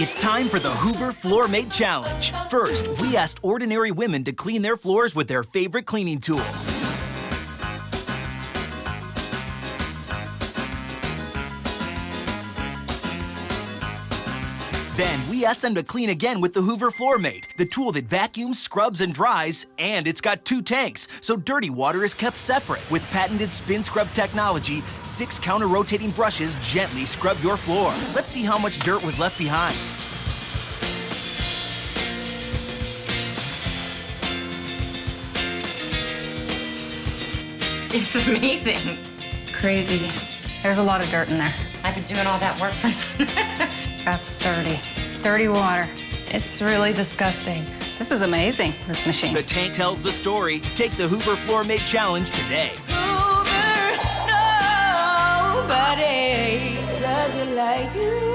It's time for the Hoover Floormate Challenge. First, we asked ordinary women to clean their floors with their favorite cleaning tool. Then, we asked them to clean again with the Hoover Floormate, the tool that vacuums, scrubs, and dries, and it's got 2 tanks, so dirty water is kept separate. With patented spin scrub technology, 6 counter-rotating brushes gently scrub your floor. Let's see how much dirt was left behind. It's amazing. It's crazy. There's a lot of dirt in there. I've been doing all that work for That's dirty. It's dirty water. It's really disgusting. This is amazing, this machine. The tank tells the story. Take the Hoover Floormate Challenge today. Hoover, nobody does it like you.